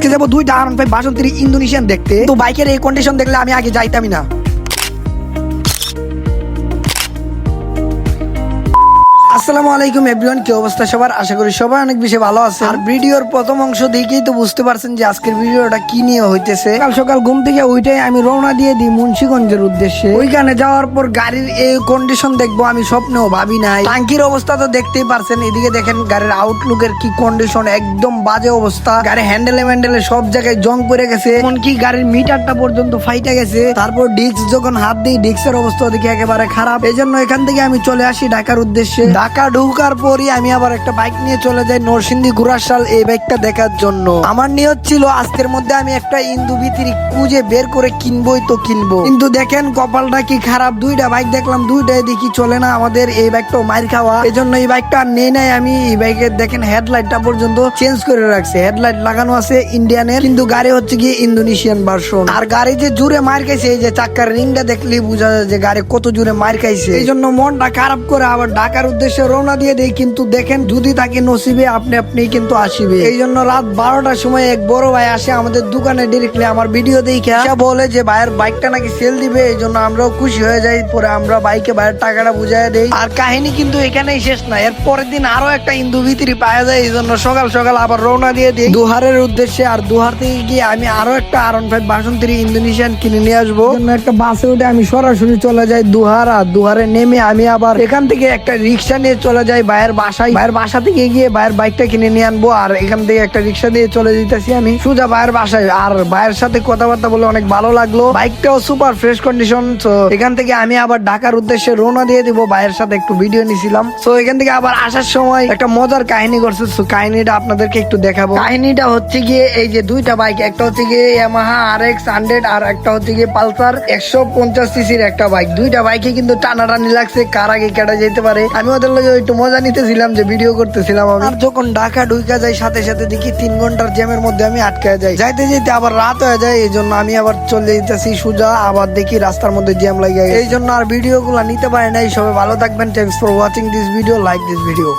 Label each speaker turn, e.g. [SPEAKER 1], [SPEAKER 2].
[SPEAKER 1] আজকে যাবো 2টা R15 ইন্দোনেশিয়ান দেখতে। তো বাইকের এই কন্ডিশন দেখলে আমি আগে যাইতামই না। আসসালামু আলাইকুম এভরিওয়ান, কি অবস্থা সবার? আশা করি সবাই অনেক বেশি ভালো আছে। আর ভিডিওর প্রথম অংশ দেখেই তো বুঝতে পারছেন যে আজকের ভিডিওটা কি নিয়ে হইতেছে। সকাল সকাল ঘুম থেকে উঠে আমি রওনা দিয়ে দিই মুন্সিগঞ্জের উদ্দেশ্যে। ওইখানে যাওয়ার পর গাড়ির এই কন্ডিশন দেখবো আমি স্বপ্নেও ভাবি নাই। টাঙ্কির অবস্থা তো দেখতেই পারছেন, এদিকে দেখেন গাড়ির আউটলুকের কি কন্ডিশন, একদম বাজে অবস্থা। গাড়ি হ্যান্ডেলে সব জায়গায় জং পড়ে গেছে, এমনকি গাড়ির মিটারটা পর্যন্ত ফাইটা গেছে। তারপর ডিস্ক যখন হাত দিই, ডিস্কের অবস্থা দেখি একেবারে খারাপ। এই জন্য এখান থেকে আমি চলে আসি ঢাকার উদ্দেশ্যে। ঢাকা ঢুকার পরই আমি আবার একটা বাইক নিয়ে চলে যাই নরসিংদী গুরাশাল এই বাইকটা দেখার জন্য। আমার নিয়ত ছিল আজকের মধ্যে আমি একটা ইন্দু ভিতরি খুঁজে বের করে কিনবই তো কিনবো, কিন্তু দেখেন কপালটা কি খারাপ। 2টা বাইক দেখলাম, 2টাই দেখি চলে না আমাদের। এই বাইকটাও মাইর খাওয়া, এই জন্য এই বাইকটা নেই নাই আমি। এই বাইকের দেখেন হেডলাইটটা পর্যন্ত চেঞ্জ করে রাখছে, হেডলাইট লাগানো আছে ইন্ডিয়ানের, কিন্তু গাড়ি হচ্ছে কি ইন্দোনেশিয়ান ভার্সন। আর গাড়ি যে জুড়ে মার খাইছে, এই যে চাক্কার রিংটা দেখলেই বোঝা যায় যে গাড়ি কত জুড়ে মার খাইছে। এই জন্য মনটা খারাপ করে আবার ঢাকার উদ্দেশ্যে রওনা দিয়ে দেই। কিন্তু দেখেন যদি তাকে নসিবে আপনি কিন্তু আসিবে। এই জন্য রাত 12টার সময় এক বড় ভাই আসে আমাদের দোকানে ডিরেক্টলি আমার ভিডিও দেখে বলে যে ভাইয়ের বাইকটা নাকি সেল দিবে। এই জন্য আমরাও খুশি হয়ে যাই। পরে আমরা বাইকে ভাইয়ের টাকাটা বুঝাই দেই। আর কাহিনী কিন্তু এখানেই শেষ না, এর পরের দিন আরো একটা ইন্দু ভিতরি পাওয়া যায়। এই জন্য সকাল সকাল আবার রওনা দিয়ে দিই দুহারের উদ্দেশ্যে। আর দুহার থেকে গিয়ে আমি আরো একটা R15 ভার্সন 3 ইন্দোনেশিয়ান কিনে নিয়ে আসবো। একটা বাসে উঠে আমি সরাসরি চলে যাই দুহার। আর দুহারে নেমে আমি আবার এখান থেকে একটা রিক্সা নিয়ে চলে যাই ভাইয়ের বাসায়। ভাইয়ের বাসা থেকে গিয়ে ভাইয়ের বাইকটা কিনে নিয়ে আনবো। আর এখান থেকে একটা রিক্সা দিয়ে চলে যেতেছি আমি সোজা ভাইয়ের বাসায়। আর ভাইয়ের সাথে কথাবার্তা বলে অনেক ভালো লাগলো, বাইকটাও সুপার ফ্রেশ কন্ডিশন। তো এখান থেকে আমি আবার ঢাকার উদ্দেশ্যে রওনা দিয়ে দিব। ভাইয়ের সাথে একটু ভিডিও নিছিলাম। তো এখান থেকে আবার আসার সময় একটা মজার কাহিনী করছে, কাহিনীটা আপনাদেরকে একটু দেখাবো। কাহিনীটা হচ্ছে গিয়ে এই যে 2টা বাইক, একটা হচ্ছে গিয়ে ইয়ামাহা RX 100 আর একটা হচ্ছে গিয়ে পালসার 150 সিসির একটা বাইক। 2টা বাইকে কিন্তু টানাটানি লাগছে, কার আগে কেটে যেতে পারে। আমি ওদের লগে একটু মজা নিতেছিলাম, যে ভিডিও করতেছিলাম আমি। আর যখন ঢাকা ঢুকা যাই সাথে সাথে দেখি 3 ঘন্টার জ্যামের মধ্যে আমি আটকে যাই। যাইতে যাইতে আবার রাত হয়ে যায়। এই জন্য আমি আবার চলে যেতেছি সোজা। আবার দেখি রাস্তার মধ্যে জ্যাম লাগে, এই জন্য আর ভিডিও গুলা নিতে পারি নাই। সবাই ভালো থাকবেন। Thanks for watching this video, like this video.